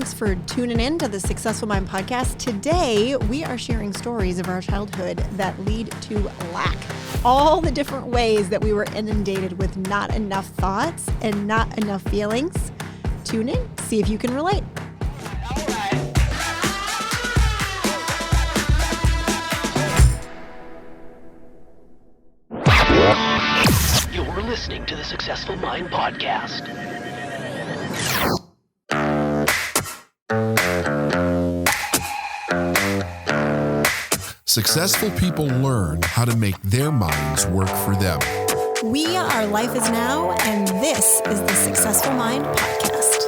Thanks for tuning in to the Successful Mind podcast. Today, we are sharing stories of our childhood that lead to lack. All the different ways that we were inundated with not enough thoughts and not enough feelings. Tune in, see if you can relate. You're listening to the Successful Mind podcast. Successful people learn how to make their minds work for them. We are Life is Now, and this is the Successful Mind podcast.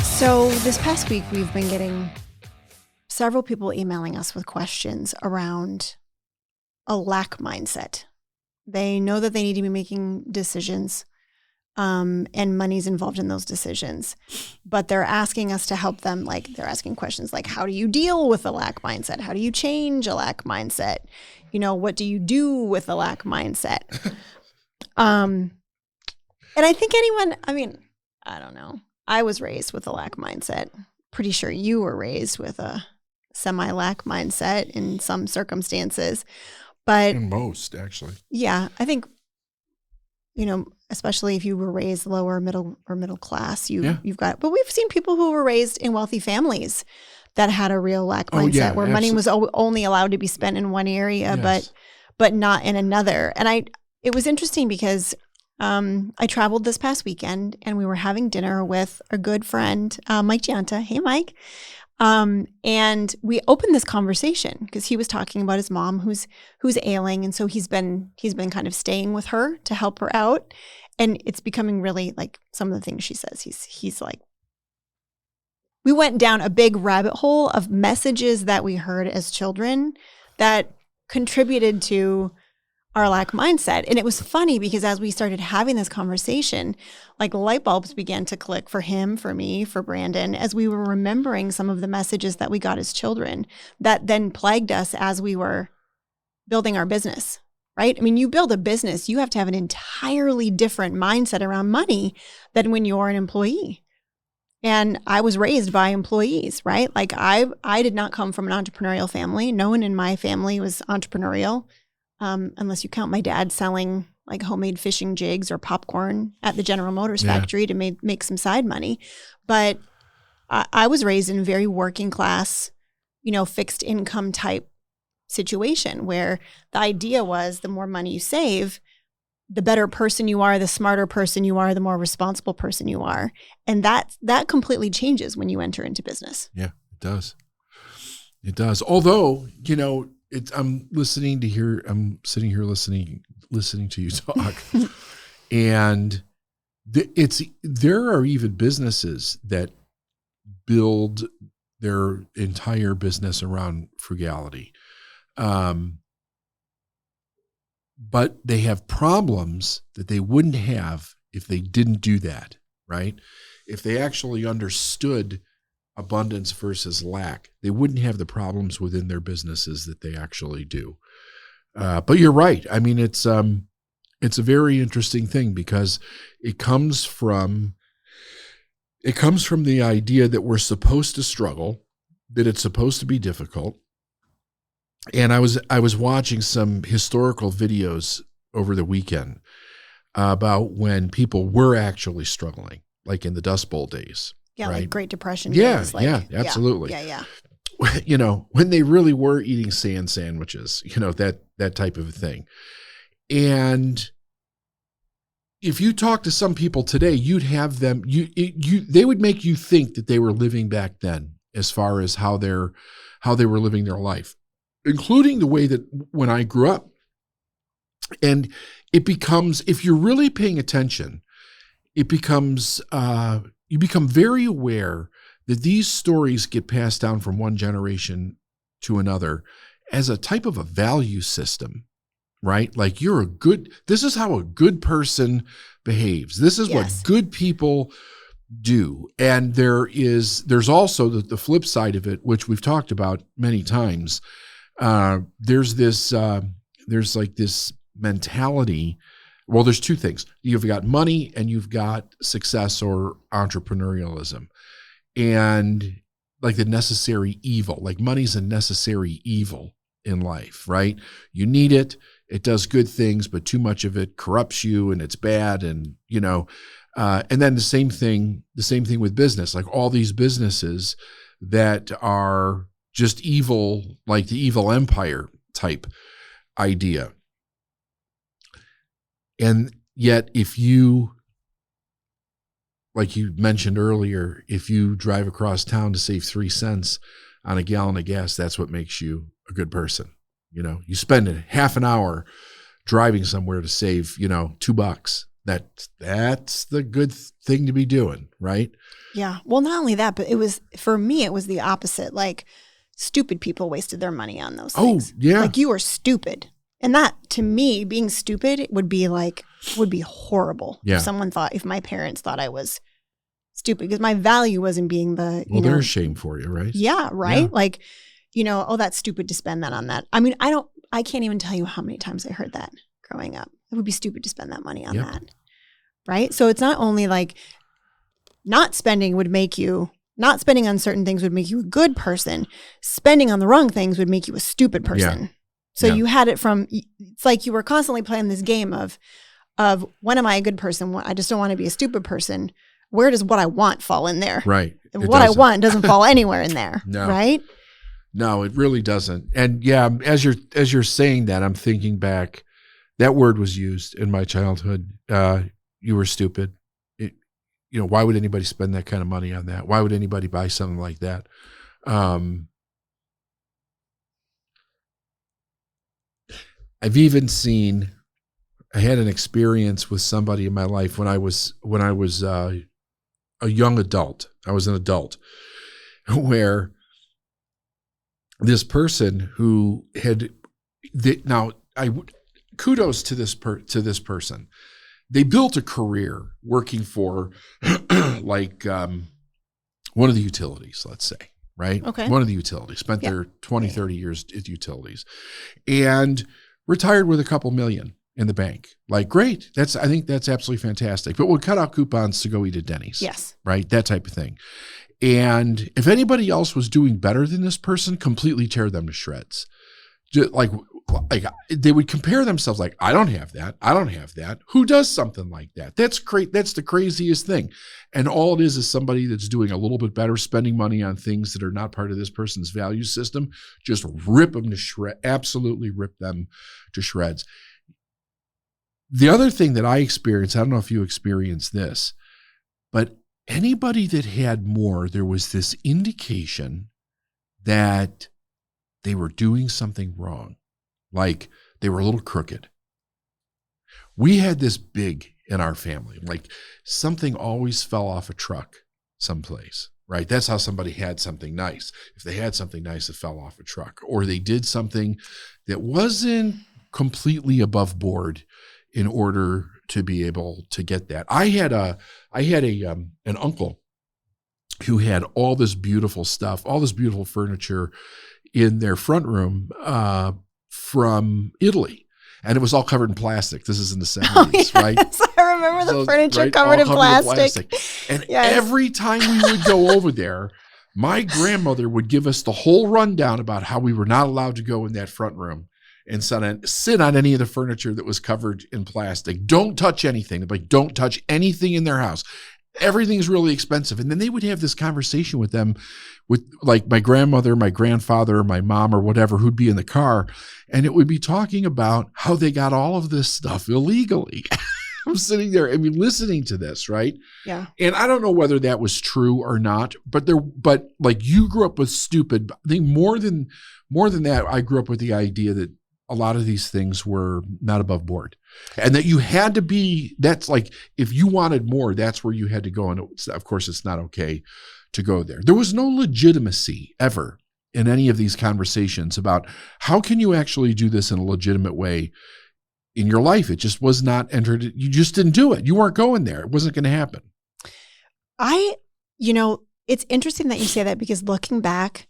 So this past week, we've been getting several people emailing us with questions around a lack mindset. They know that they need to be making decisions, and money's involved in those decisions, but they're asking us to help them. Like, they're asking questions like, how do you deal with a lack mindset? How do you change a lack mindset? You know, what do you do with a lack mindset? And I think I don't know. I was raised with a lack mindset. Pretty sure you were raised with a semi-lack mindset in some circumstances. But In most, actually. yeah, I think, especially if you were raised lower middle class, you've got, but we've seen people who were raised in wealthy families that had a real lack mindset where money was only allowed to be spent in one area, Yes. but not in another. And it was interesting because I traveled this past weekend and we were having dinner with a good friend, Mike Gianta. Hey, Mike. And we opened this conversation because he was talking about his mom who's ailing. And so he's been kind of staying with her to help her out. And it's becoming really like some of the things she says, he's like, we went down a big rabbit hole of messages that we heard as children that contributed to our lack mindset. And it was funny because as we started having this conversation, like light bulbs began to click for him, for me, for Brandon, as we were remembering some of the messages that we got as children that then plagued us as we were building our business, right? I mean, you build a business, you have to have an entirely different mindset around money than when you're an employee. And I was raised by employees, right? Like I did not come from an entrepreneurial family. No one in my family was entrepreneurial. Unless you count my dad selling like homemade fishing jigs or popcorn at the General Motors factory to make some side money. But I was raised in a very working class, fixed income type situation where the idea was the more money you save, the better person you are, the smarter person you are, the more responsible person you are. And that completely changes when you enter into business. Yeah, it does. It does. Although, I'm sitting here listening to you talk, and there are even businesses that build their entire business around frugality, but they have problems that they wouldn't have if they didn't do that, right? If they actually understood abundance versus lack, they wouldn't have the problems within their businesses that they actually do. But you're right. I mean, it's a very interesting thing because it comes from the idea that we're supposed to struggle, that it's supposed to be difficult. And I was watching some historical videos over the weekend about when people were actually struggling, like in the Dust Bowl days. Yeah, right? like Great Depression days. days. Absolutely. Yeah. When they really were eating sand sandwiches, that type of a thing. And if you talk to some people today, you'd have them, they would make you think that they were living back then as far as how they were living their life, including the way that when I grew up. And it becomes, if you're really paying attention, it becomes, you become very aware that these stories get passed down from one generation to another as a type of a value system, right? Like this is how a good person behaves. This is what good people do. And there's also the flip side of it, which we've talked about many times, There's like this mentality. Well, there's two things. You've got money and you've got success or entrepreneurialism, and like the necessary evil. Like money's a necessary evil in life, right? You need it. It does good things, but too much of it corrupts you and it's bad. And, and then the same thing with business, like all these businesses that are just evil, like the evil empire type idea. And yet if you, like you mentioned earlier, if you drive across town to save 3 cents on a gallon of gas, that's what makes you a good person. You spend a half an hour driving somewhere to save, $2. That's the good thing to be doing, right? Yeah. Well, not only that, but for me, it was the opposite. Like stupid people wasted their money on those things. Oh, yeah. Like you are stupid. And that, to me, being stupid would be horrible. Yeah. If my parents thought I was stupid, because my value wasn't being they're ashamed for you, right? Yeah. Right. Yeah. Like, that's stupid to spend that on that. I mean, I can't even tell you how many times I heard that growing up. It would be stupid to spend that money on that. Right. So it's not only like not spending on certain things would make you a good person. Spending on the wrong things would make you a stupid person. Yeah. So you had it it's like you were constantly playing this game of when am I a good person? I just don't want to be a stupid person. Where does what I want fall in there? Right. What I want doesn't fall anywhere in there. No. Right. No, it really doesn't. And yeah, as you're saying that, I'm thinking back, that word was used in my childhood. You were stupid. Why would anybody spend that kind of money on that? Why would anybody buy something like that? I've even I had an experience with somebody in my life when I was a young adult. I was an adult where this person who kudos to this person. They built a career working for like one of the utilities, let's say, right? Okay. One of the utilities, spent their 20, 30 years at utilities and retired with a couple million in the bank. Like, great. I think that's absolutely fantastic. But would cut out coupons to go eat at Denny's. Yes. Right? That type of thing. And if anybody else was doing better than this person, completely tear them to shreds. Like they would compare themselves like, I don't have that. I don't have that. Who does something like that? That's great. That's the craziest thing. And all it is somebody that's doing a little bit better, spending money on things that are not part of this person's value system, just rip them to shreds, absolutely rip them to shreds. The other thing that I experienced, I don't know if you experienced this, but anybody that had more, there was this indication that they were doing something wrong. Like they were a little crooked. We had this big in our family, like something always fell off a truck someplace, right? That's how somebody had something nice. If they had something nice, it fell off a truck, or they did something that wasn't completely above board in order to be able to get that. I had an uncle who had all this beautiful stuff, all this beautiful furniture in their front room from Italy. And it was all covered in plastic. This is in the 70s, right? I remember the furniture covered in plastic. And every time we would go over there, my grandmother would give us the whole rundown about how we were not allowed to go in that front room and sit on any of the furniture that was covered in plastic. Don't touch anything. Like, don't touch anything in their house. Everything's really expensive. And then they would have this conversation with them, with like my grandmother, my grandfather, my mom, or whatever, who'd be in the car. And it would be talking about how they got all of this stuff illegally. I'm sitting there, listening to this, right? Yeah. And I don't know whether that was true or not, but like you grew up with stupid. I think more than that, I grew up with the idea that a lot of these things were not above board, and that you had to be, that's like, if you wanted more, that's where you had to go. And of course, it's not okay to go there. There was no legitimacy ever in any of these conversations about how can you actually do this in a legitimate way in your life. It just was not entered. You just didn't do it. You weren't going there. It wasn't going to happen. It's interesting that you say that, because looking back,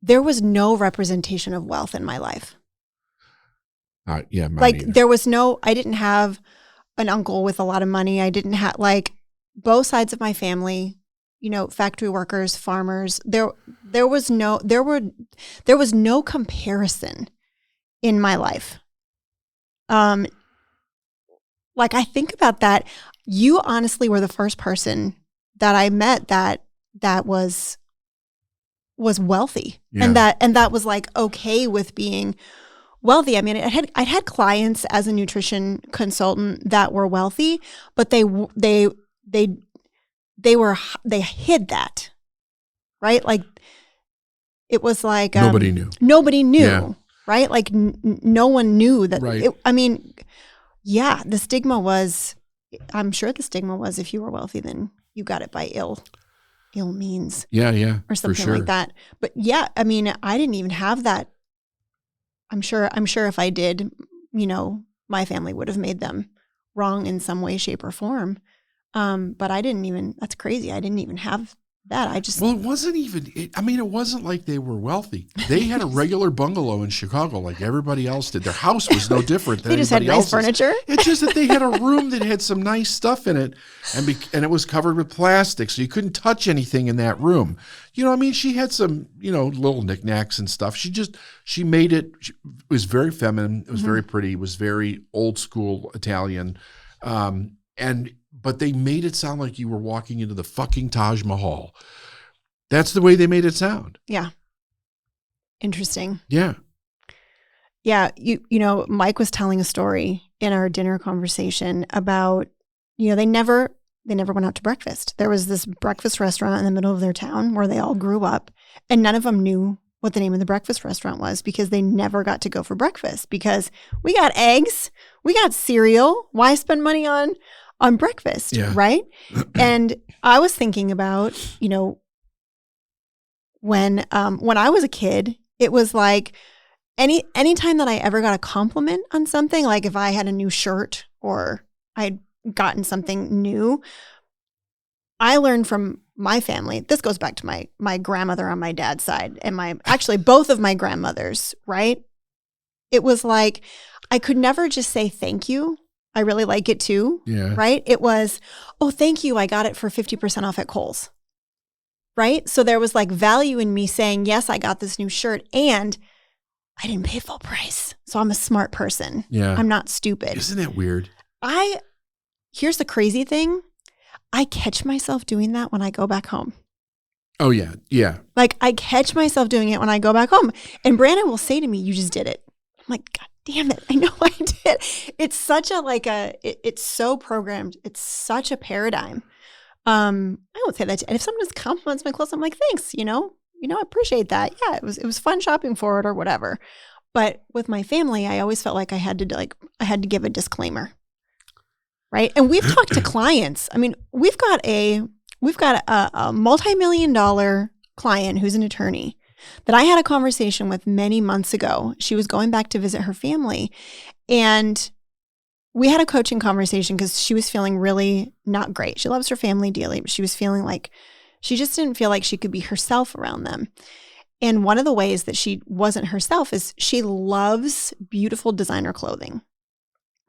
there was no representation of wealth in my life. Yeah, mine Like either. there was no, I didn't have an uncle with a lot of money. I didn't have like both sides of my family, you know, factory workers, farmers. There was no comparison in my life. Like I think about that. You honestly were the first person that I met that was wealthy, Yeah. and that was like okay with being wealthy. I mean, I had clients as a nutrition consultant that were wealthy, but they hid that, right? Like it was like Nobody knew. Nobody knew, Yeah. right? Like no one knew that. Right. I mean, yeah, the stigma was. I'm sure the stigma was if you were wealthy, then you got it by ill means. Yeah, or something for sure. like that. But yeah, I mean, I didn't even have that. I'm sure if I did, you know, my family would have made them wrong in some way, shape, or form. But I didn't even. That's crazy. I didn't even have that. I just. Well, it wasn't even. It wasn't like they were wealthy. They had a regular bungalow in Chicago, like everybody else did. Their house was no different than They just had anybody nice else's. furniture. It's just that they had a room that had some nice stuff in it, and it was covered with plastic, so you couldn't touch anything in that room. You know, I mean, she had some, you know, little knickknacks and stuff. She made it. It was very feminine. It was very pretty. It was very old school Italian, but they made it sound like you were walking into the fucking Taj Mahal. That's the way they made it sound. Yeah. Interesting. Yeah. Yeah. You know, Mike was telling a story in our dinner conversation about, you know, they never went out to breakfast. There was this breakfast restaurant in the middle of their town where they all grew up, and none of them knew what the name of the breakfast restaurant was because they never got to go for breakfast because we got eggs, we got cereal. Why spend money on breakfast, Yeah. right? And I was thinking about, you know, when I was a kid, it was like anytime that I ever got a compliment on something, like if I had a new shirt or I'd gotten something new, I learned from my family. This goes back to my grandmother on my dad's side and actually both of my grandmothers, right? It was like I could never just say thank you. I really like it too. Yeah. Right? It was, oh, thank you. I got it for 50% off at Kohl's. Right? So there was like value in me saying, yes, I got this new shirt and I didn't pay full price. So I'm a smart person. Yeah. I'm not stupid. Isn't that weird? Here's the crazy thing. I catch myself doing that when I go back home. Oh, yeah. Yeah. Like I catch myself doing it when I go back home. And Brandon will say to me, you just did it. I'm like, God damn it. I know I did. It's such it's so programmed. It's such a paradigm. I would say that. And if someone just compliments my clothes, I'm like, thanks, you know, I appreciate that. Yeah, it was fun shopping for it or whatever. But with my family, I always felt like I had to give a disclaimer. Right. And we've talked to clients. I mean, we've got a multi-million-dollar client who's an attorney that I had a conversation with many months ago. She was going back to visit her family, and we had a coaching conversation because she was feeling really not great. She loves her family dearly, but she was feeling like she just didn't feel like she could be herself around them. And one of the ways that she wasn't herself is she loves beautiful designer clothing,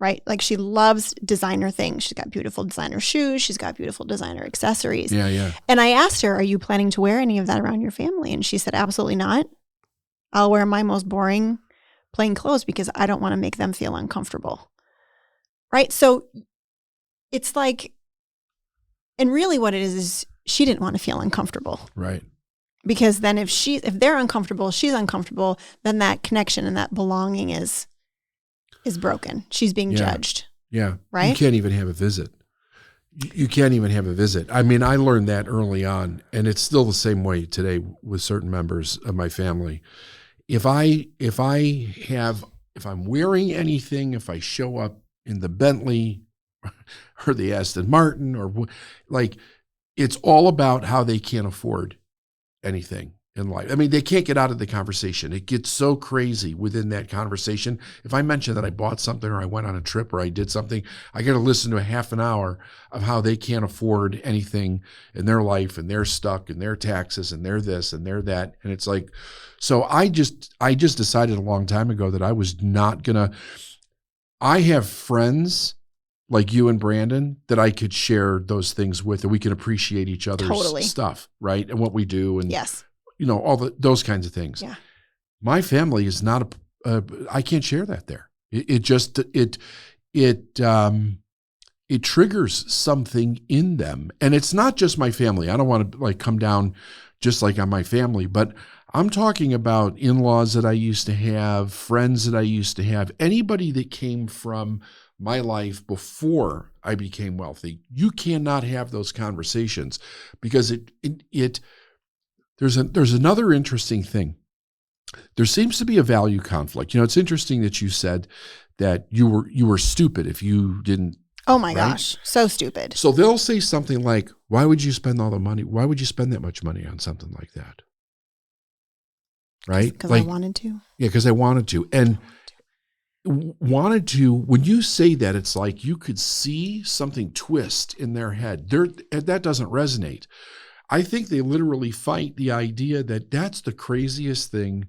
right? Like she loves designer things. She's got beautiful designer shoes. She's got beautiful designer accessories. Yeah, yeah. And I asked her, are you planning to wear any of that around your family? And she said, absolutely not. I'll wear my most boring plain clothes because I don't want to make them feel uncomfortable. Right? So it's like, and really what it is she didn't want to feel uncomfortable. Right. Because then if they're uncomfortable, she's uncomfortable, then that connection and that belonging is broken. She's being judged. Yeah. Right? You can't even have a visit. You can't even have a visit. I mean, I learned that early on, and it's still the same way today with certain members of my family. If I'm wearing anything, if I show up in the Bentley or the Aston Martin or like, it's all about how they can't afford anything. in life. I mean, they can't get out of the conversation. It gets so crazy within that conversation. If I mention that I bought something or I went on a trip or I did something, I got to listen to a half an hour of how they can't afford anything in their life and they're stuck and their taxes and they're this and they're that. And it's like, so I just decided a long time ago that I was not going to, I have friends like you and Brandon that I could share those things with, and we can appreciate each other's stuff, right? And what we do. And yes. All those kinds of things. Yeah. My family is not I can't share that there. It triggers something in them. And it's not just my family. I don't want to like come down just like on my family, but I'm talking about in-laws that I used to have, friends that I used to have, anybody that came from my life before I became wealthy. You cannot have those conversations because there's another interesting thing. There seems to be a value conflict. It's interesting that you said that you were stupid if you didn't. Oh my gosh, so stupid. So they'll say something like, "Why would you spend all the money? Why would you spend that much money on something like that?" Right? Because I wanted to. Yeah, because I wanted to. And wanted to, when you say that, it's like you could see something twist in their head. That doesn't resonate. I think they literally fight the idea that that's the craziest thing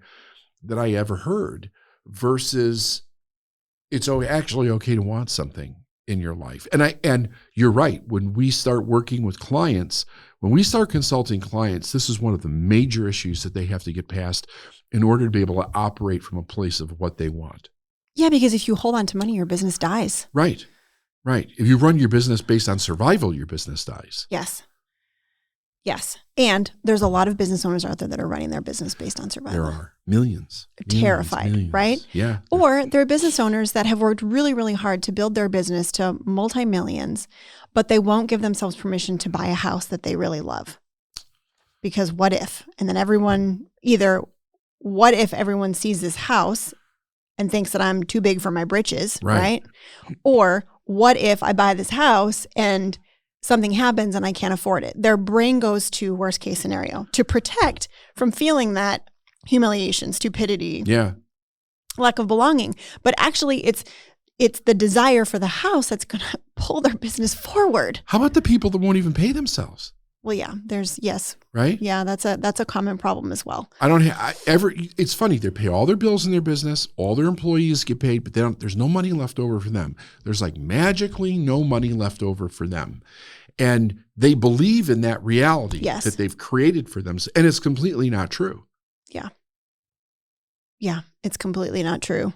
that I ever heard versus it's actually okay to want something in your life. And you're right. When we start working with clients, when we start consulting clients, this is one of the major issues that they have to get past in order to be able to operate from a place of what they want. Yeah, because if you hold on to money, your business dies. Right. If you run your business based on survival, your business dies. Yes. And there's a lot of business owners out there that are running their business based on survival. There are millions. Terrified, right? Yeah. Or there are business owners that have worked really, really hard to build their business to multi-millions, but they won't give themselves permission to buy a house that they really love. Because what if? And then what if everyone sees this house and thinks that I'm too big for my britches, right? Or what if I buy this house and something happens and I can't afford it? Their brain goes to worst case scenario to protect from feeling that humiliation, stupidity, lack of belonging. But actually it's the desire for the house that's going to pull their business forward. How about the people that won't even pay themselves? Well, yeah, yes. Right? Yeah, that's a common problem as well. It's funny, they pay all their bills in their business, all their employees get paid, but there's no money left over for them. There's like magically no money left over for them. And they believe in that reality that they've created for them. And it's completely not true. Yeah, it's completely not true.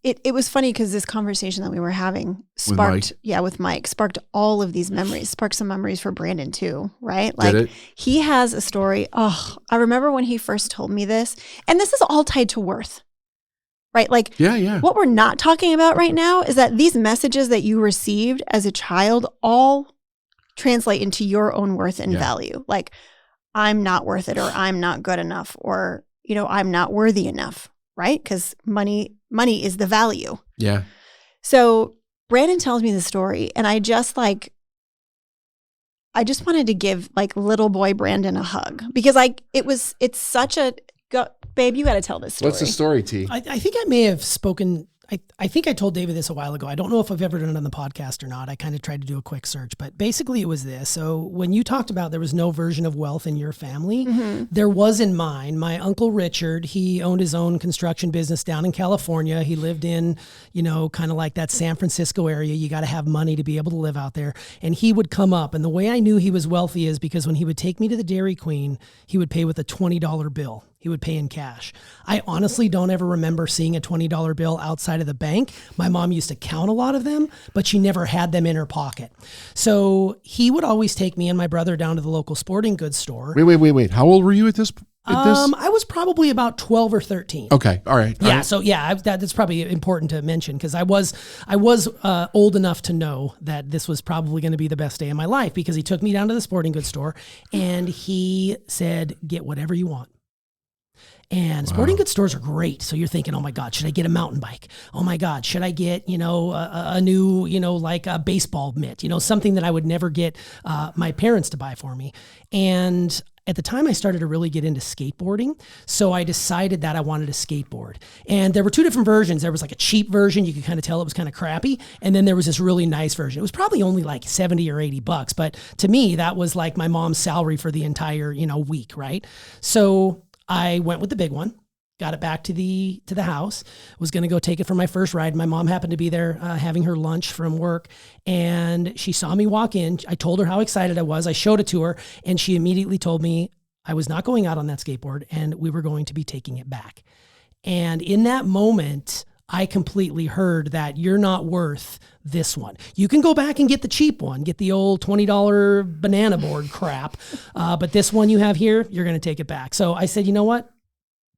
It was funny because this conversation that we were having sparked, with Mike, sparked all of these memories, sparked some memories for Brandon too, right? Like Did it? He has a story. Oh, I remember when he first told me this, and this is all tied to worth, right? Like what we're not talking about right now is that these messages that you received as a child all translate into your own worth and value. Like I'm not worth it, or I'm not good enough, or, I'm not worthy enough, right? Because money is the value. Yeah. So Brandon tells me the story, and I just wanted to give like little boy Brandon a hug because it's such a babe. You got to tell this story. What's the story, T? I think I may have spoken. I think I told David this a while ago. I don't know if I've ever done it on the podcast or not. I kind of tried to do a quick search, but basically it was this. So when you talked about there was no version of wealth in your family, there was in mine. My Uncle Richard, he owned his own construction business down in California. He lived in, kind of like that San Francisco area. You got to have money to be able to live out there. And he would come up. And the way I knew he was wealthy is because when he would take me to the Dairy Queen, he would pay with a $20 bill. He would pay in cash. I honestly don't ever remember seeing a $20 bill outside of the bank. My mom used to count a lot of them, but she never had them in her pocket. So he would always take me and my brother down to the local sporting goods store. Wait. How old were you at this? I was probably about 12 or 13. Okay. All right. So that's probably important to mention because I was old enough to know that this was probably going to be the best day of my life because he took me down to the sporting goods store and he said, get whatever you want. And sporting goods stores are great. So you're thinking, oh my God, should I get a mountain bike? Oh my God, should I get, a new, like a baseball mitt, something that I would never get my parents to buy for me. And at the time I started to really get into skateboarding. So I decided that I wanted a skateboard. And there were two different versions. There was like a cheap version. You could kind of tell it was kind of crappy. And then there was this really nice version. It was probably only like 70 or 80 bucks. But to me, that was like my mom's salary for the entire, week, right? So I went with the big one. Got it back to the house, was going to go take it for my first ride. My mom happened to be there having her lunch from work, and she saw me walk in. I told her how excited I was. I showed it to her, and she immediately told me I was not going out on that skateboard, and we were going to be taking it back. And in that moment, I completely heard that you're not worth this one. You can go back and get the cheap one, get the old $20 banana board crap, but this one you have here, you're going to take it back. So I said, you know what?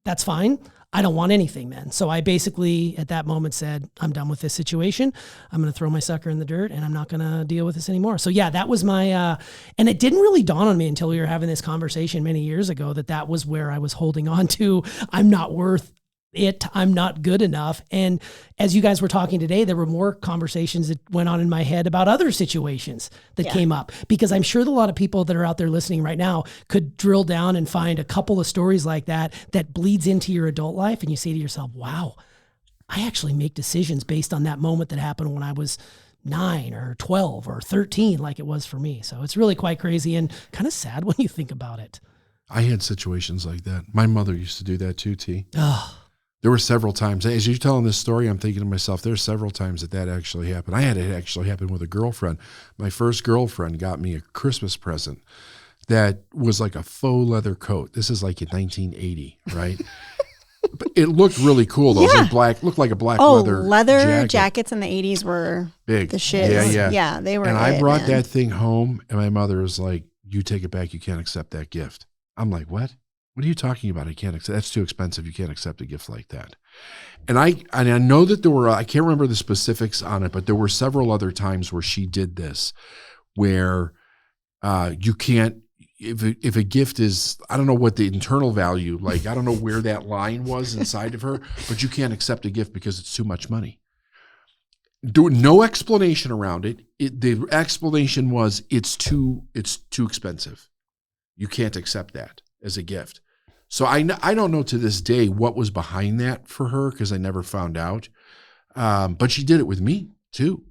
That's fine. I don't want anything then. So I basically at that moment said, I'm done with this situation. I'm going to throw my sucker in the dirt and I'm not going to deal with this anymore. So yeah, that was my, and it didn't really dawn on me until we were having this conversation many years ago that was where I was holding on to. I'm not worth it. I'm not good enough. And as you guys were talking today, there were more conversations that went on in my head about other situations that came up, because I'm sure that a lot of people that are out there listening right now could drill down and find a couple of stories like that bleeds into your adult life. And you say to yourself, wow, I actually make decisions based on that moment that happened when I was 9 or 12 or 13, like it was for me. So it's really quite crazy and kind of sad when you think about it. I had situations like that. My mother used to do that too, T. Oh. There were several times. As you're telling this story, I'm thinking to myself, there's several times that actually happened. I had it actually happen with a girlfriend. My first girlfriend got me a Christmas present that was like a faux leather coat. This is like in 1980, right? But it looked really cool though. It was like black, looked like a black leather jackets in the 80s were big. The shit. Yeah, they were. And I brought that thing home, and my mother was like, "You take it back. You can't accept that gift." I'm like, "What? What are you talking about? I can't accept. That's too expensive. You can't accept a gift like that." And I know that there were, I can't remember the specifics on it, but there were several other times where she did this, where you can't, if a gift is, I don't know what the internal value, like, I don't know where that line was inside of her, but you can't accept a gift because it's too much money. No explanation around it. The explanation was it's too expensive. You can't accept that as a gift. So I don't know to this day what was behind that for her, because I never found out. But she did it with me too.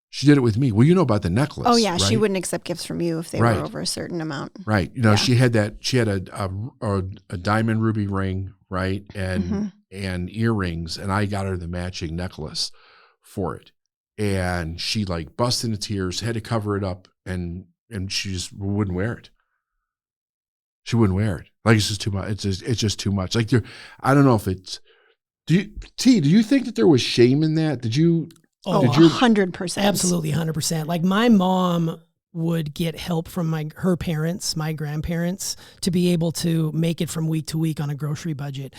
She did it with me. Well, you know about the necklace. Oh yeah, right? She wouldn't accept gifts from you if they were over a certain amount. Right. She had that. She had a diamond ruby ring, right, and earrings, and I got her the matching necklace for it. And she like busted into tears, had to cover it up, and she just wouldn't wear it. She wouldn't wear it. Like, it's just too much. It's just too much. Like, I don't know if it's. Do you think that there was shame in that? Did you? Oh, 100%. Absolutely, 100%. Like, my mom would get help from her parents, my grandparents, to be able to make it from week to week on a grocery budget.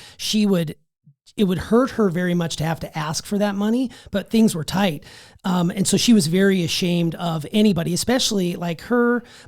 It would hurt her very much to have to ask for that money, but things were tight. And so she was very ashamed of anybody, especially like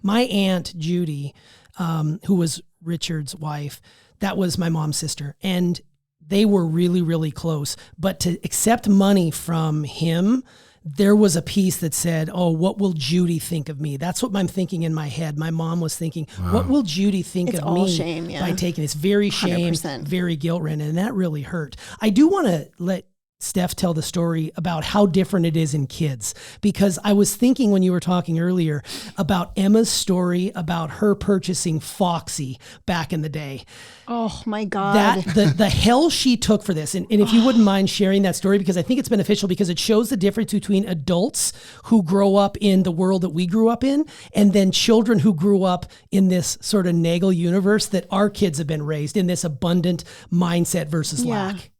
my Aunt Judy, who was Richard's wife. That was my mom's sister. And they were really, really close. But to accept money from him, there was a piece that said, oh, what will Judy think of me? That's what I'm thinking in my head. My mom was thinking, what will Judy think of me shame, by taking this? Very shame, 100%. Very guilt-ridden, and that really hurt. I do want to let Steph tell the story about how different it is in kids, because I was thinking when you were talking earlier about Emma's story about her purchasing Foxy back in the day. Oh my God. The hell she took for this. And if you wouldn't mind sharing that story, because I think it's beneficial, because it shows the difference between adults who grow up in the world that we grew up in, and then children who grew up in this sort of Nagel universe that our kids have been raised in, this abundant mindset versus lack.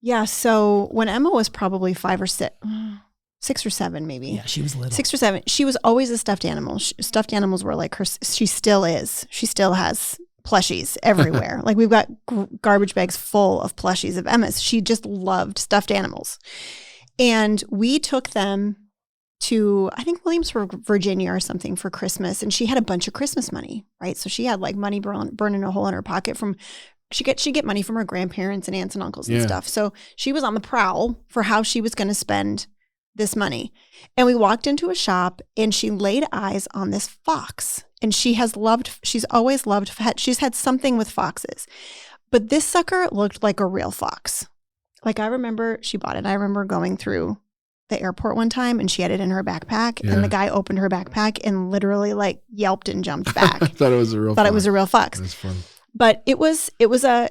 Yeah. So when Emma was probably 5 or 6 or 7, maybe. Yeah, she was little. 6 or 7. She was always a stuffed animal. Stuffed animals were like her. She still is. She still has plushies everywhere. Like, we've got garbage bags full of plushies of Emma's. She just loved stuffed animals. And we took them to, I think, Williamsburg, Virginia or something for Christmas. And she had a bunch of Christmas money, right? So she had like money burning a hole in her pocket from, she'd get money from her grandparents and aunts and uncles and stuff. So she was on the prowl for how she was going to spend this money. And we walked into a shop and she laid eyes on this fox. And she's always loved, she's had something with foxes. But this sucker looked like a real fox. Like I remember she bought it. I remember going through the airport one time and she had it in her backpack and the guy opened her backpack and literally like yelped and jumped back. Thought it was a real Thought it was a real fox. That's fun. But it was a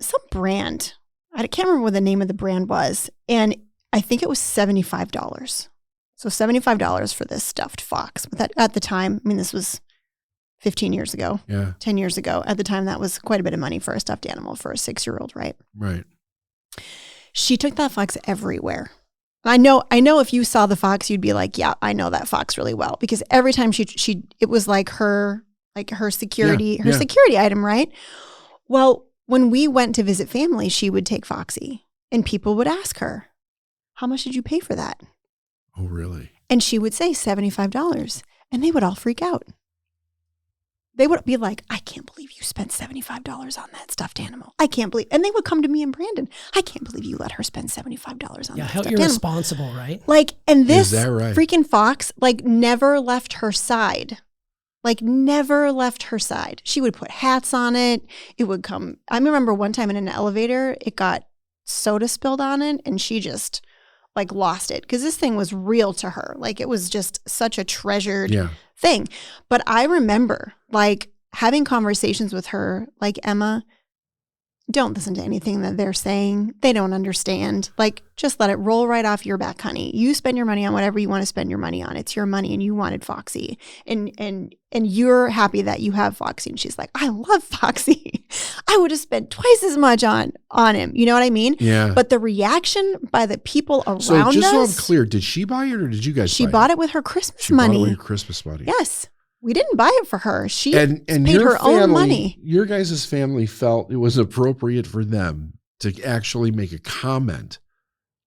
some brand. I can't remember what the name of the brand was. And I think it was $75. So $75 for this stuffed fox. But at the time, I mean, this was 15 years ago, 10 years ago. At the time, that was quite a bit of money for a stuffed animal for a 6-year-old, right? Right. She took that fox everywhere. I know if you saw the fox, you'd be like, yeah, I know that fox really well. Because every time it was like her security item, right? Well, when we went to visit family, she would take Foxy and people would ask her, how much did you pay for that? Oh, really? And she would say $75 and they would all freak out. They would be like, I can't believe you spent $75 on that stuffed animal. I can't believe, and they would come to me and Brandon, I can't believe you let her spend $75 on that stuffed animal. How irresponsible, right? Like, and this right? freaking fox, like never left her side. Like never left her side. She would put hats on it. It would come. I remember one time in an elevator, it got soda spilled on it and she just like lost it because this thing was real to her. Like it was just such a treasured thing. But I remember like having conversations with her, like, Emma, don't listen to anything that they're saying. They don't understand. Like, just let it roll right off your back, honey. You spend your money on whatever you want to spend your money on. It's your money and you wanted Foxy. And you're happy that you have Foxy. And she's like, I love Foxy. I would have spent twice as much on him. You know what I mean? Yeah. But the reaction by the people around us. So just so I'm clear, did she buy it or did you guys buy it? She bought it with her Christmas She money. bought it with her Christmas money. Yes. We didn't buy it for her. She and paid your her family, own money. Your guys' family felt it was appropriate for them to actually make a comment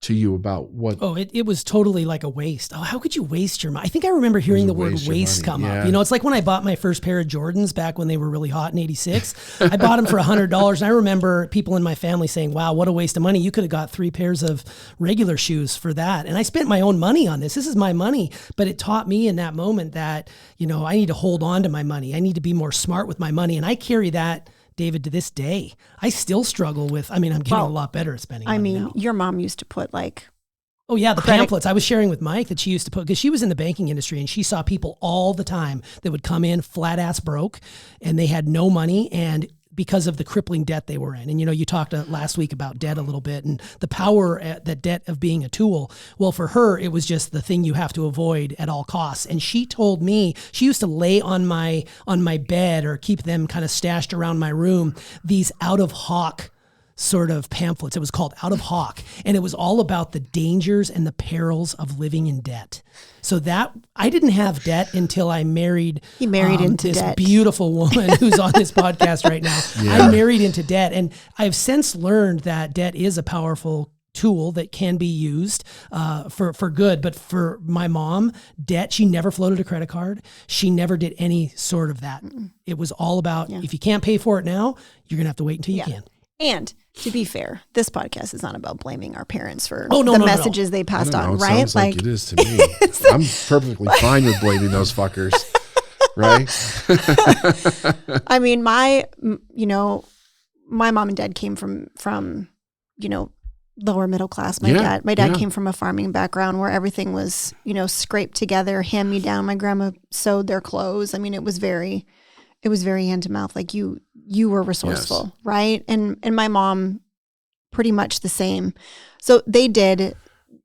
to you about what. Oh, it was totally like a waste. Oh, how could you waste your money? I think I remember hearing the word waste come up. You know, it's like when I bought my first pair of Jordans back when they were really hot in '86. I bought them for $100. And I remember people in my family saying, wow, what a waste of money. You could have got 3 pairs of regular shoes for that. And I spent my own money on this. This is my money. But it taught me in that moment that, you know, I need to hold on to my money. I need to be more smart with my money. And I carry that, David, to this day. I still struggle with, I'm getting a lot better at spending money now. Your mom used to put like, oh yeah, the pamphlets. I was sharing with Mike that she used to put, because she was in the banking industry and she saw people all the time that would come in flat ass broke and they had no money and because of the crippling debt they were in. And, you know, you talked last week about debt a little bit and the power that debt of being a tool. Well, for her, it was just the thing you have to avoid at all costs. And she told me she used to lay on my bed or keep them kind of stashed around my room, these out of hawk sort of pamphlets. It was called Out of Hawk. And it was all about the dangers and the perils of living in debt. So that I didn't have debt until I married. He married into this debt. Beautiful woman who's on this podcast right now. Yeah. I married into debt. And I've since learned that debt is a powerful tool that can be used for good. But for my mom, debt, she never floated a credit card. She never did any sort of that. It was all about, if you can't pay for it now, you're going to have to wait until you can. And to be fair, this podcast is not about blaming our parents for the messages they passed on, right? It sounds like it is to me. I'm perfectly fine with blaming those fuckers, right? I mean, my mom and dad came from lower middle class. My dad came from a farming background where everything was, scraped together, hand me down. My grandma sewed their clothes. I mean, it was very hand to mouth. Like you were resourceful, right? And my mom, pretty much the same. So they did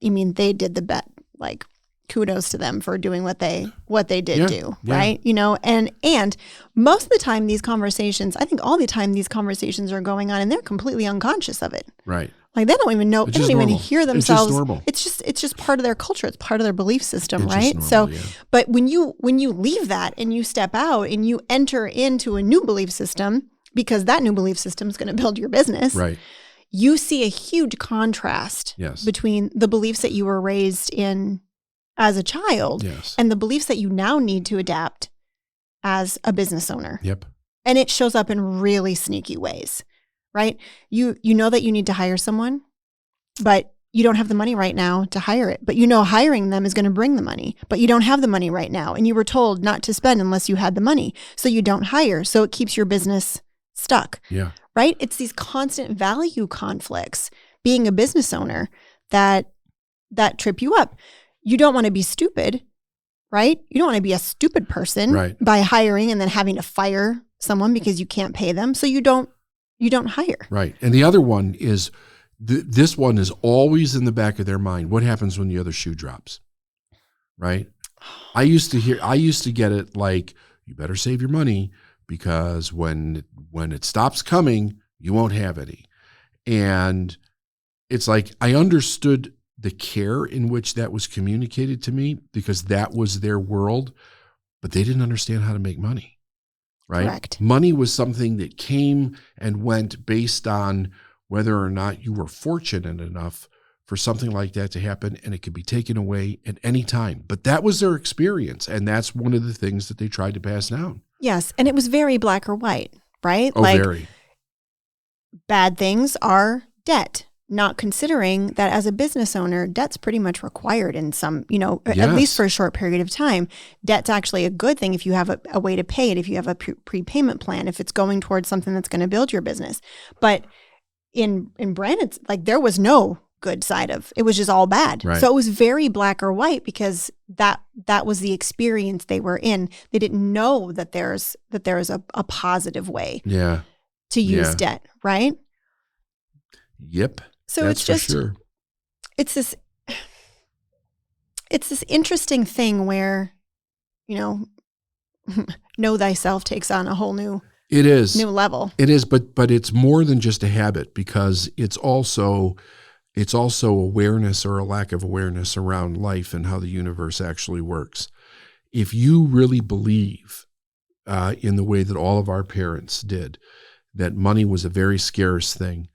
the bet. Like kudos to them for doing what they did do, right? And most of the time these conversations, I think all the time these conversations are going on and they're completely unconscious of it. Right. Like they don't even know, they don't even hear themselves. It's just normal. It's just part of their culture. It's part of their belief system, right? Normal, but when you leave that and you step out and you enter into a new belief system, because that new belief system is going to build your business, right? You see a huge contrast between the beliefs that you were raised in as a child and the beliefs that you now need to adapt as a business owner. Yep. And it shows up in really sneaky ways. Right? You know that you need to hire someone, but you don't have the money right now to hire it, but you know hiring them is going to bring the money, but you don't have the money right now. And you were told not to spend unless you had the money. So you don't hire. So it keeps your business stuck. Yeah. Right? It's these constant value conflicts being a business owner that trip you up. You don't want to be stupid, right? You don't want to be a stupid person by hiring and then having to fire someone because you can't pay them. So you don't hire. Right. And the other one is, this one is always in the back of their mind. What happens when the other shoe drops? Right? I used to get it like, you better save your money because when it stops coming, you won't have any. And it's like, I understood the care in which that was communicated to me because that was their world, but they didn't understand how to make money. Right? Correct. Money was something that came and went based on whether or not you were fortunate enough for something like that to happen, and it could be taken away at any time. But that was their experience, and that's one of the things that they tried to pass down. Yes, and it was very black or white, right? Oh, very. Bad things are debt, not considering that as a business owner, debt's pretty much required in some, at least for a short period of time. Debt's actually a good thing if you have a way to pay it, if you have a prepayment plan, if it's going towards something that's going to build your business. But in Brandon's, like, there was no good side of it, was just all bad. Right. So it was very black or white because that was the experience they were in. They didn't know that there's a positive way to use debt, right? Yep. So that's it's just for sure. It's this interesting thing where, know thyself takes on a whole new level. It is, but it's more than just a habit because it's also awareness or a lack of awareness around life and how the universe actually works. If you really believe in the way that all of our parents did, that money was a very scarce thing,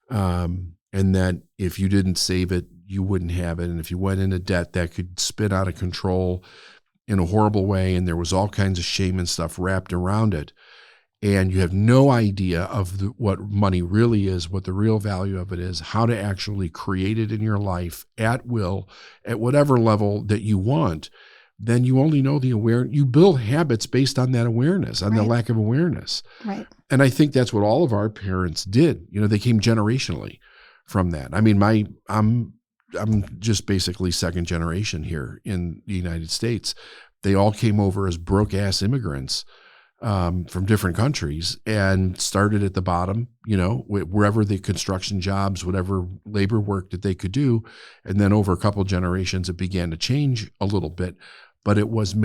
and that if you didn't save it, you wouldn't have it, and if you went into debt, that could spin out of control in a horrible way, and there was all kinds of shame and stuff wrapped around it. And you have no idea of what money really is, what the real value of it is, how to actually create it in your life at will, at whatever level that you want, then you only know the awareness. You build habits based on that awareness, on the lack of awareness. Right. And I think that's what all of our parents did. They came generationally from that. I mean, I'm just basically second generation here in the United States. They all came over as broke-ass immigrants from different countries and started at the bottom, wherever the construction jobs, whatever labor work that they could do. And then over a couple of generations, it began to change a little bit, but it was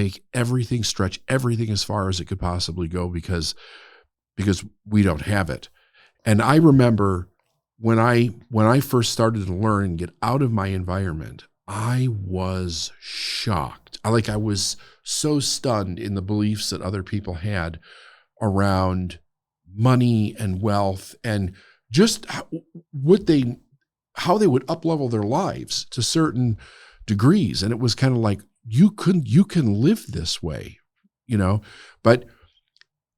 stretch everything as far as it could possibly go because we don't have it. And I remember when I first started to learn and get out of my environment, I was shocked. I was so stunned in the beliefs that other people had around money and wealth and just how they would up-level their lives to certain degrees. And it was kind of like, you can live this way, but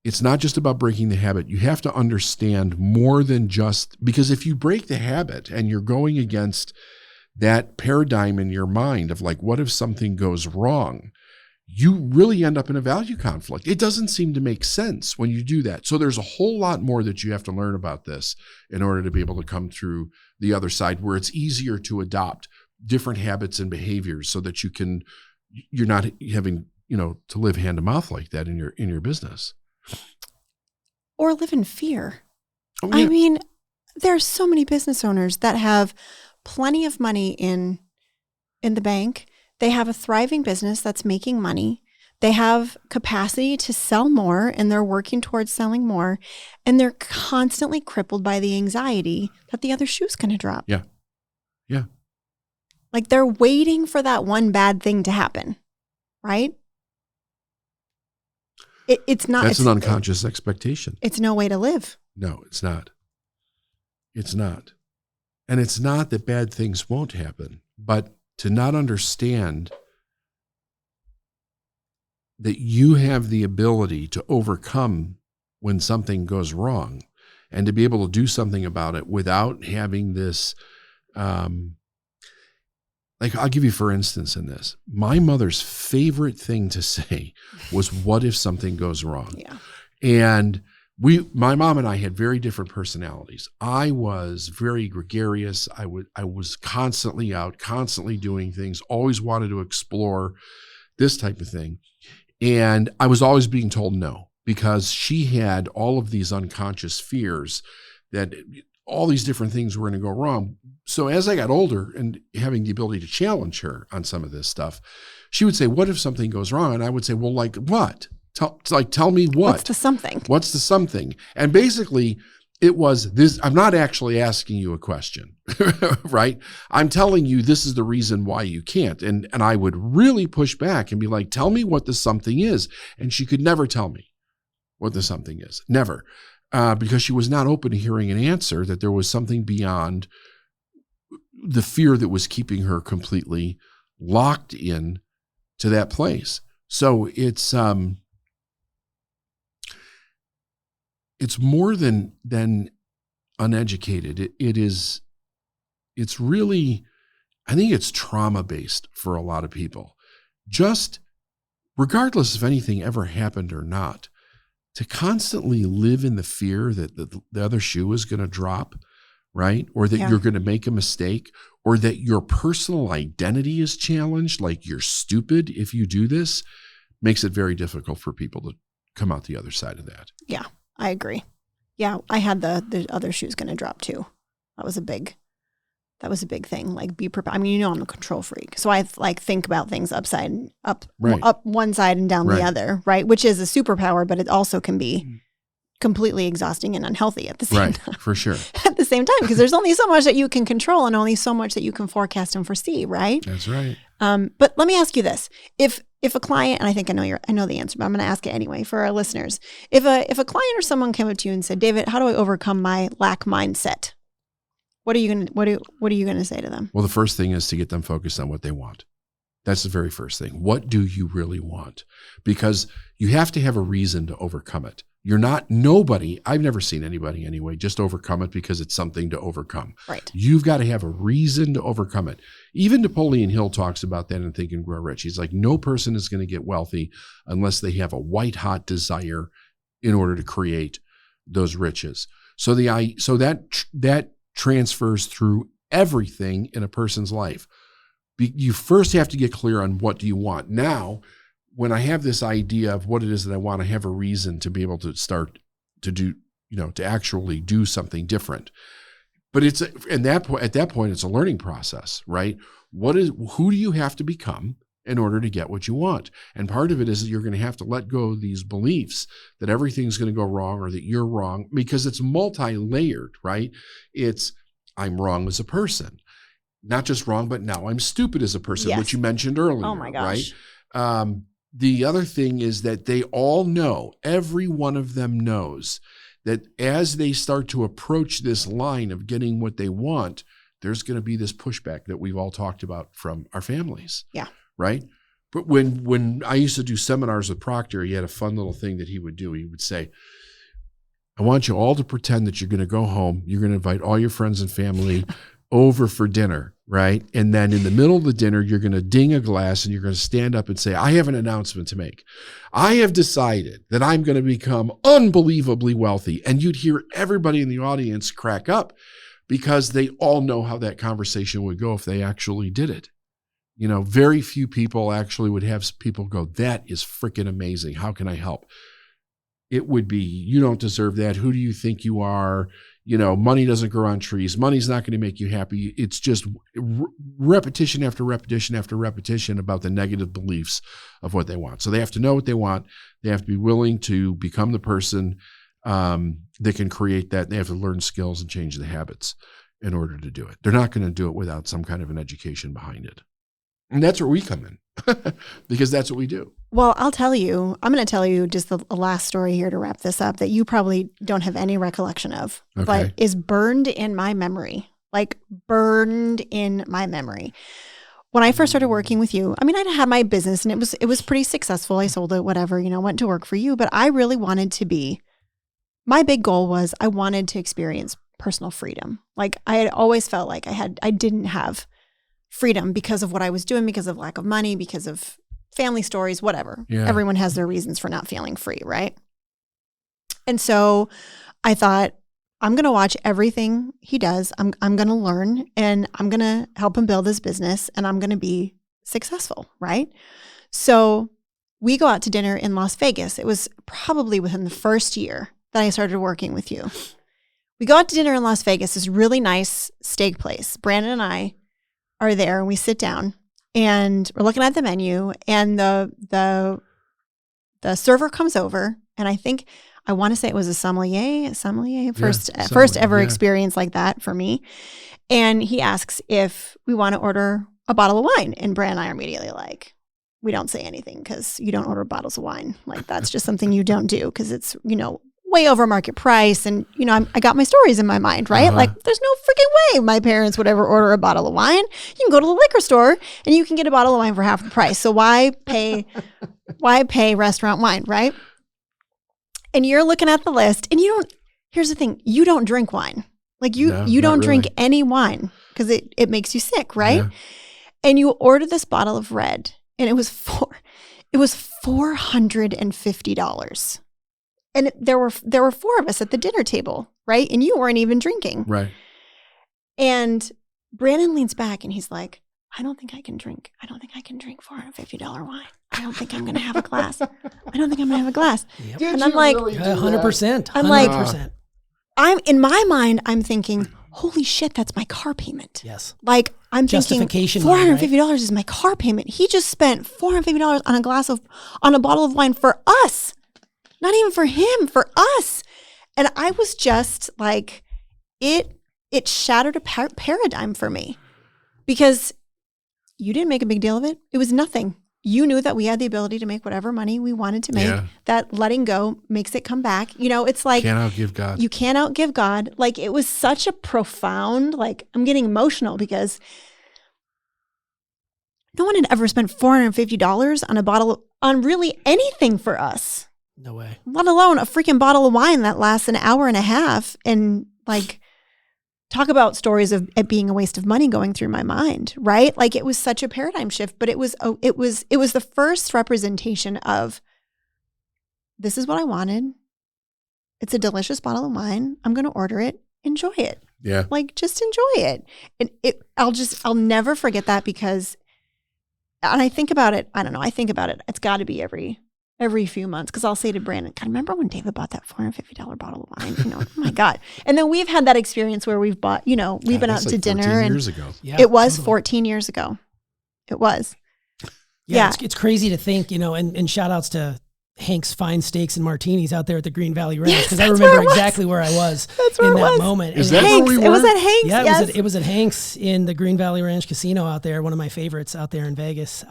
it's not just about breaking the habit. You have to understand more than just, because if you break the habit and you're going against that paradigm in your mind of like, what if something goes wrong? You really end up in a value conflict. It doesn't seem to make sense when you do that. So there's a whole lot more that you have to learn about this in order to be able to come through the other side where it's easier to adopt different habits and behaviors so that you're not having, to live hand to mouth like that in your business. Or live in fear. Oh, yeah. I mean, there's so many business owners that have plenty of money in the bank. They have a thriving business that's making money. They have capacity to sell more and they're working towards selling more. And they're constantly crippled by the anxiety that the other shoe's going to drop. Yeah. Yeah. Like they're waiting for that one bad thing to happen, right? It's not. That's an unconscious expectation. It's no way to live. No, it's not. It's not. And it's not that bad things won't happen, but to not understand that you have the ability to overcome when something goes wrong and to be able to do something about it without having this like, I'll give you, for instance, in this, my mother's favorite thing to say was, what if something goes wrong? Yeah. And my mom and I had very different personalities. I was very gregarious. I was constantly out, constantly doing things, always wanted to explore this type of thing. And I was always being told no, because she had all of these unconscious fears that all these different things were going to go wrong. So as I got older and having the ability to challenge her on some of this stuff, she would say, what if something goes wrong? And I would say, well, like what? Tell me what? What's the something? What's the something? And basically it was this, I'm not actually asking you a question, right? I'm telling you, this is the reason why you can't. And I would really push back and be like, tell me what the something is. And she could never tell me what the something is. Never. Because she was not open to hearing an answer, that there was something beyond the fear that was keeping her completely locked in to that place. So it's more than uneducated. It's really, I think it's trauma-based for a lot of people. Just regardless if anything ever happened or not, to constantly live in the fear that the other shoe is going to drop, right? Or that you're going to make a mistake, or that your personal identity is challenged, like you're stupid if you do this, makes it very difficult for people to come out the other side of that. Yeah, I agree. Yeah, I had the other shoe's going to drop too. That was a big thing. Like, be prepared. I mean, I'm a control freak, so I think about things up one side and down the other, right? Which is a superpower, but it also can be completely exhausting and unhealthy at the same time. For sure. At the same time, because there's only so much that you can control and only so much that you can forecast and foresee, right? That's right. But let me ask you this: if a client, and I think I know the answer, but I'm going to ask it anyway for our listeners. If a client or someone came up to you and said, "David, how do I overcome my lack mindset?" What are you going to say to them? Well, the first thing is to get them focused on what they want. That's the very first thing. What do you really want? Because you have to have a reason to overcome it. I've never seen anybody anyway, just overcome it because it's something to overcome. Right. You've got to have a reason to overcome it. Even Napoleon Hill talks about that in Think and Grow Rich. He's like, no person is going to get wealthy unless they have a white hot desire in order to create those riches. So that transfers through everything in a person's life. You first have to get clear on what do you want. Now, when I have this idea of what it is that I want, I have a reason to be able to start to do, to actually do something different. But at that point, it's a learning process, right? Who do you have to become in order to get what you want? And part of it is that you're going to have to let go of these beliefs that everything's going to go wrong or that you're wrong, because it's multi-layered, right? It's, I'm wrong as a person. Not just wrong, but now I'm stupid as a person, yes. which you mentioned earlier. Oh my gosh. Right? The other thing is that they all know, every one of them knows that as they start to approach this line of getting what they want, there's going to be this pushback that we've all talked about from our families. Yeah. Right? But when I used to do seminars with Proctor, he had a fun little thing that he would do. He would say, I want you all to pretend that you're going to go home. You're going to invite all your friends and family over for dinner, right? And then in the middle of the dinner, you're going to ding a glass and you're going to stand up and say, I have an announcement to make. I have decided that I'm going to become unbelievably wealthy. And you'd hear everybody in the audience crack up because they all know how that conversation would go if they actually did it. Very few people actually would have people go, that is freaking amazing. How can I help? It would be, you don't deserve that. Who do you think you are? Money doesn't grow on trees. Money's not going to make you happy. It's just repetition after repetition after repetition about the negative beliefs of what they want. So they have to know what they want. They have to be willing to become the person that can create that. They have to learn skills and change the habits in order to do it. They're not going to do it without some kind of an education behind it. And that's where we come in because that's what we do. Well, I'm going to tell you just the last story here to wrap this up that you probably don't have any recollection of, but is burned in my memory, When I first started working with you, I had my business and it was pretty successful. I sold it, whatever, went to work for you, but I really wanted to my big goal was I wanted to experience personal freedom. I had always felt like I didn't have freedom because of what I was doing, because of lack of money, because of family stories, whatever. Yeah. Everyone has their reasons for not feeling free, right? And so I thought, I'm going to watch everything he does. I'm going to learn, and I'm going to help him build his business, and I'm going to be successful, right? So we go out to dinner in Las Vegas. It was probably within the first year that I started working with you. We go out to dinner in Las Vegas, this really nice steak place. Brandon and I are there, and we sit down, and we're looking at the menu, and the server comes over, and I want to say it was a sommelier, first ever experience like that for me. And he asks if we want to order a bottle of wine. And Brand and I are immediately like, we don't say anything because you don't order bottles of wine. Like, that's just something you don't do because it's, way over market price. And, I got my stories in my mind, right? Like, there's no freaking way my parents would ever order a bottle of wine. You can go to the liquor store and you can get a bottle of wine for half the price. So why pay restaurant wine, right? And you're looking at the list, and here's the thing, you don't drink wine. Like, you don't drink any wine because it makes you sick, right? Yeah. And you order this bottle of red, and it was $450. And there were 4 of us at the dinner table, right? And you weren't even drinking. Right. And Brandon leans back and he's like, I don't think I can drink $450 wine. I don't think I'm going to have a glass. Yep. And I'm like, 100%. I'm like, I'm in my mind, I'm thinking, holy shit, that's my car payment. Yes. Like, I'm thinking $450 is my car payment. He just spent $450 on a bottle of wine for us. Not even for him, for us. And I was just like, it shattered a paradigm for me because you didn't make a big deal of it. It was nothing. You knew that we had the ability to make whatever money we wanted to make. Yeah. That letting go makes it come back. It's like, can't outgive God. You can't outgive God. Like, it was such a profound, like, I'm getting emotional because no one had ever spent $450 on a bottle on really anything for us. No way. Let alone a freaking bottle of wine that lasts an hour and a half. And like, talk about stories of it being a waste of money going through my mind, right? Like, it was such a paradigm shift, but it was the first representation of, this is what I wanted. It's a delicious bottle of wine. I'm going to order it. Enjoy it. Yeah. Like, just enjoy it. And I'll never forget that because, and I think about it. I don't know. I think about it. It's got to be every few months, because I'll say to Brandon, God, remember when David bought that $450 bottle of wine? Oh my God. And then we've had that experience where we've bought, we've been out to dinner. 14 years ago. Yeah, it was totally. 14 years ago. It was. Yeah. It's crazy to think, and shout outs to Hank's Fine Steaks and Martinis out there at the Green Valley Ranch, because I remember exactly where I was in that moment. Is that Hank's, where we were? It was at Hank's. Yeah, it was at Hank's in the Green Valley Ranch Casino out there, one of my favorites out there in Vegas.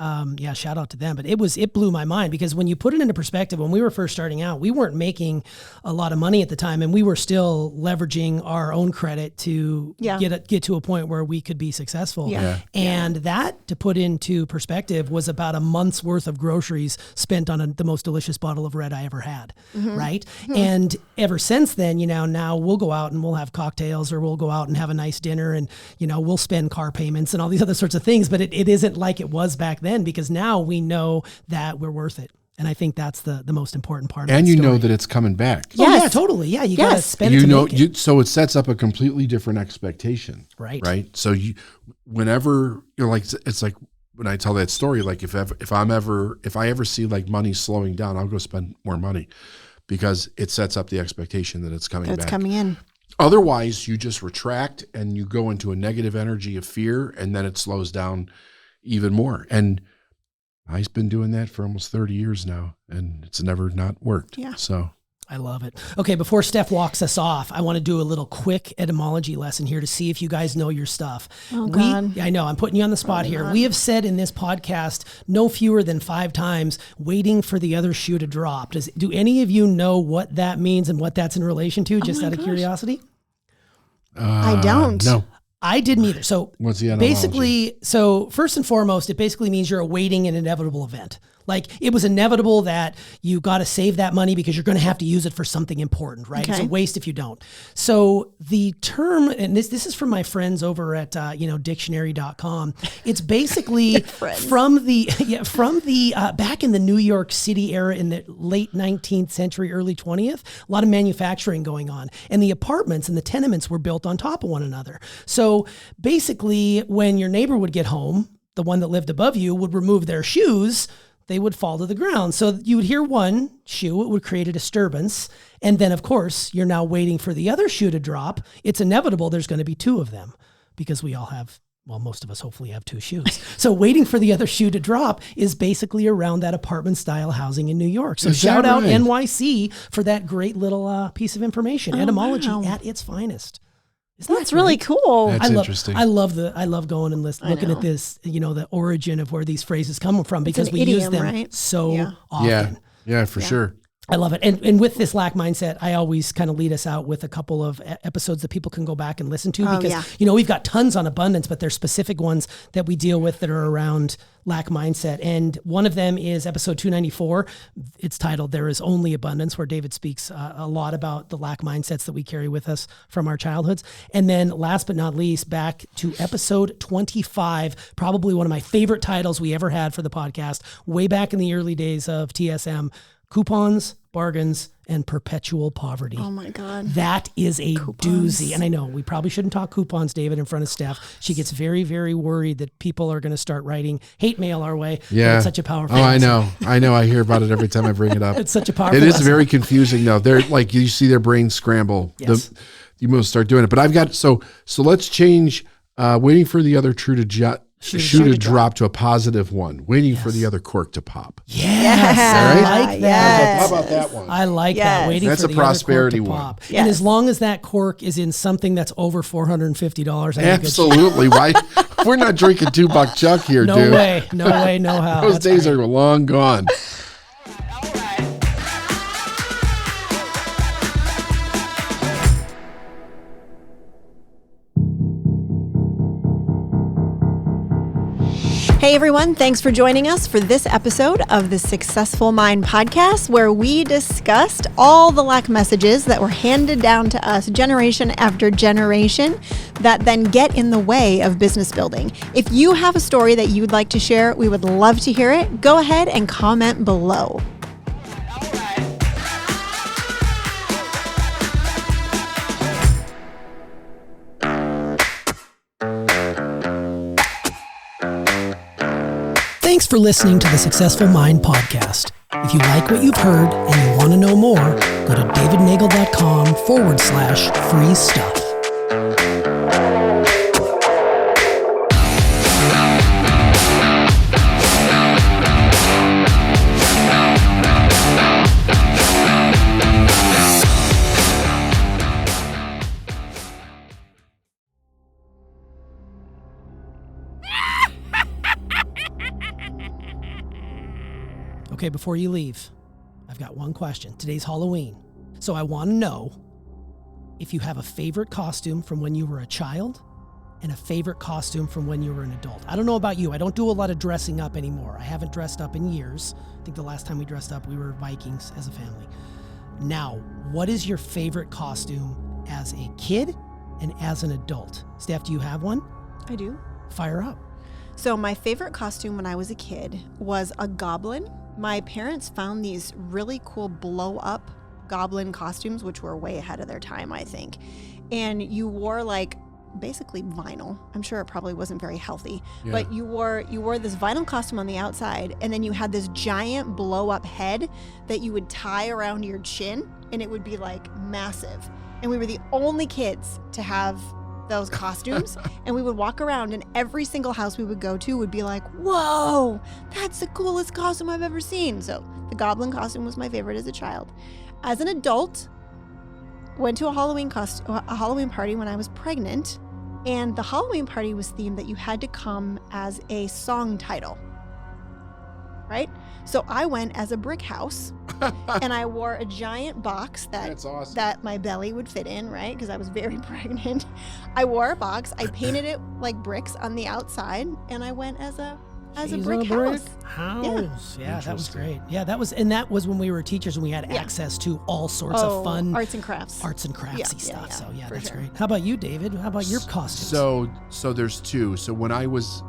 Shout out to them. But it blew my mind, because when you put it into perspective, when we were first starting out, we weren't making a lot of money at the time, and we were still leveraging our own credit to get to a point where we could be successful. Yeah. And that, to put into perspective, was about a month's worth of groceries spent on the most delicious bottle of red I ever had, right? Mm-hmm. And ever since then, now we'll go out and we'll have cocktails, or we'll go out and have a nice dinner, and, we'll spend car payments and all these other sorts of things, but it isn't like it was back then, because now we know that we're worth it. And I think that's the most important part of it. And you know that it's coming back. Yes. Oh, yeah, totally. Yeah, you got to spend it to make it. So it sets up a completely different expectation. Right. So whenever, it's like, when I tell that story, like if I ever see like money slowing down, I'll go spend more money, because it sets up the expectation that it's coming back. It's coming in. Otherwise, you just retract and you go into a negative energy of fear, and then it slows down even more. And I've been doing that for almost 30 years now, and it's never not worked. Yeah. So I love it. Okay, before Steph walks us off, I want to do a little quick etymology lesson here to see if you guys know your stuff. Oh, God. I know, I'm putting you on the spot here. We have said in this podcast no fewer than 5 times, waiting for the other shoe to drop. Do any of you know what that means and what that's in relation to, just out of curiosity? I don't. No. I didn't either. So what's the etymology? Basically, first and foremost, it basically means you're awaiting an inevitable event. Like it was inevitable that you got to save that money because you're going to have to use it for something important, right? It's a waste if you don't. So the term, and this is from my friends over at dictionary.com. It's basically from the back in the New York City era in the late 19th century, early 20th, a lot of manufacturing going on, and the apartments and the tenements were built on top of one another. So basically, when your neighbor would get home, the one that lived above you would remove their shoes, they would fall to the ground. So you would hear one shoe, it would create a disturbance. And then, of course, you're now waiting for the other shoe to drop. It's inevitable there's going to be two of them because we all have, well, most of us hopefully have two shoes. So waiting for the other shoe to drop is basically around that apartment style housing in New York. So shout out NYC for that great little piece of information. Etymology at its finest. That's really cool. That's interesting. I love going and looking at this, the origin of where these phrases come from because we use them so often. Yeah, for sure. I love it. And with this lack mindset, I always kind of lead us out with a couple of episodes that people can go back and listen to because, we've got tons on abundance, but there's specific ones that we deal with that are around lack mindset. And one of them is episode 294. It's titled There Is Only Abundance, where David speaks a lot about the lack mindsets that we carry with us from our childhoods. And then last but not least, back to episode 25, probably one of my favorite titles we ever had for the podcast, way back in the early days of TSM, Coupons, Bargains, and Perpetual Poverty. Oh my God. That is a doozy. And I know we probably shouldn't talk coupons, David, in front of Steph. She gets very, very worried that people are going to start writing hate mail our way. Yeah. It's such a powerful lesson. I know. I hear about it every time I bring it up. It's such a powerful It is lesson. very confusing though. They're like, you see their brains scramble. Yes. You must start doing it. But I've got, so let's change, waiting for the other shoe to drop to a positive one, waiting for the other cork to pop. Yes. Right? I like that. How about that one? I like that. Waiting That's for a the prosperity other cork to one. pop. Yes. And as long as that cork is in something that's over $450, Absolutely. Why? We're not drinking $2 Chuck here, no dude. No way, no how. Those days are long gone. Hey everyone, thanks for joining us for this episode of the Successful Mind podcast, where we discussed all the lack messages that were handed down to us generation after generation that then get in the way of business building. If you have a story that you would like to share, we would love to hear it. Go ahead and comment below. Thanks for listening to the Successful Mind podcast. If you like what you've heard and you want to know more, go to davidnagel.com/free stuff. Okay, before you leave, I've got one question. Today's Halloween. So I want to know if you have a favorite costume from when you were a child and a favorite costume from when you were an adult. I don't know about you. I don't do a lot of dressing up anymore. I haven't dressed up in years. I think the last time we dressed up, we were Vikings as a family. Now, what is your favorite costume as a kid and as an adult? Steph, do you have one? I do. Fire up. So my favorite costume when I was a kid was a goblin. My parents found these really cool blow-up goblin costumes, which were way ahead of their time, I think. And you wore like basically vinyl. I'm sure it probably wasn't very healthy, but you wore this vinyl costume on the outside, and then you had this giant blow-up head that you would tie around your chin, and it would be like massive. And we were the only kids to have those costumes, and we would walk around, and every single house we would go to would be like, whoa, that's the coolest costume I've ever seen. So the goblin costume was my favorite as a child. As an adult, went to a Halloween party when I was pregnant, and the Halloween party was themed that you had to come as a song title, right? So I went as a brick house, and I wore a giant box That's awesome. that my belly would fit in, right? Because I was very pregnant. I wore a box. I painted it like bricks on the outside, and I went as a as a Cheese brick on house. House. Yeah, that was Interesting. great. Yeah, that was when we were teachers and we had access to all sorts of fun arts and craftsy stuff. So yeah, for that's sure. great. How about you, David? How about your costumes? So there's two. So when I was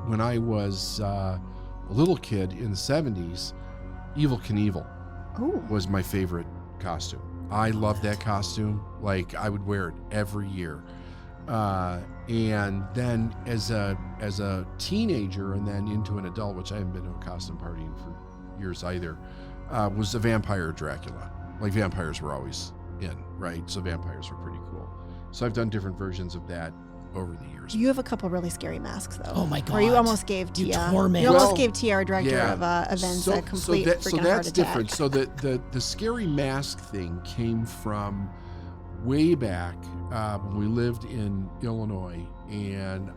a little kid in the 70s, Evel Knievel was my favorite costume. I loved that costume. Like I would wear it every year. And then as a teenager and then into an adult, which I haven't been to a costume party in for years either, was a vampire Dracula. Like vampires were always in, right? So vampires were pretty cool. So I've done different versions of that over the years. You have a couple really scary masks, though. Oh my God! Or you almost gave You Tia. torment. You almost Well, gave Tia, our director of events, a complete freaking heart attack. Different. So the scary mask thing came from way back when we lived in Illinois, and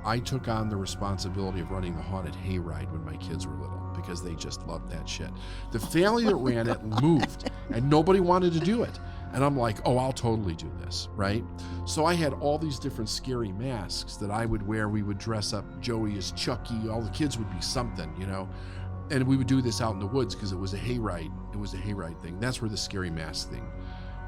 I took on the responsibility of running the haunted hayride when my kids were little because they just loved that shit. The family that ran it moved, and nobody wanted to do it. And I'm like, oh, I'll totally do this, right? So I had all these different scary masks that I would wear. We would dress up Joey as Chucky. All the kids would be something, you know? And we would do this out in the woods because it was a hayride. It was a hayride thing. That's where the scary mask thing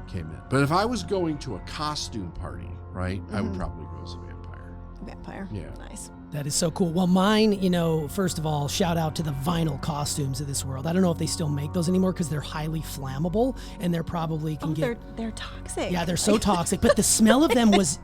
came in. But if I was going to a costume party, right, I would probably go as a vampire. Vampire. Yeah. Nice. That is so cool. Well, mine, first of all, shout out to the vinyl costumes of this world. I don't know if they still make those anymore because they're highly flammable and they're probably They're toxic. Yeah, they're so toxic. But the smell of them was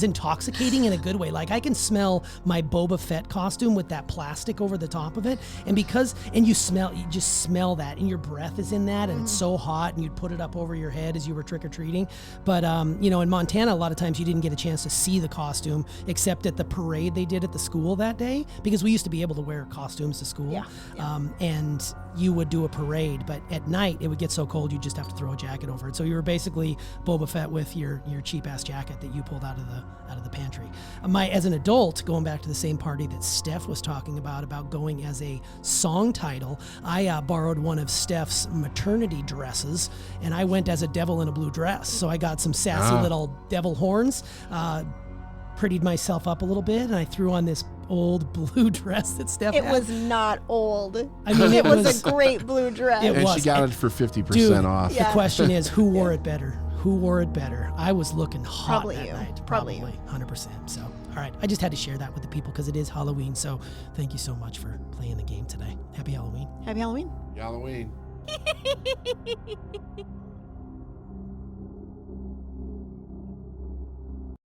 intoxicating in a good way. Like I can smell my Boba Fett costume with that plastic over the top of it, and you just smell that, and your breath is in that, and it's so hot, and you'd put it up over your head as you were trick or treating. But in Montana, a lot of times you didn't get a chance to see the costume except at the parade they did at the school that day, because we used to be able to wear costumes to school. Yeah. And you would do a parade, but at night it would get so cold you'd just have to throw a jacket over it. So you were basically Boba Fett with your cheap ass jacket that you pulled out of the pantry. As an adult, going back to the same party that Steph was talking about going as a song title, I borrowed one of Steph's maternity dresses and I went as a devil in a blue dress. So I got some sassy little devil horns, prettied myself up a little bit, and I threw on this old blue dress that Steph had. It was not old. I mean, it was a great blue dress. It And was. she got it for 50% Dude, off. Yeah. The question is, who wore it better? Who wore it better? I was looking hot Probably that you. night. Probably you. 100%. So, all right. I just had to share that with the people because it is Halloween. So thank you so much for playing the game today. Happy Halloween. Happy Halloween. Halloween.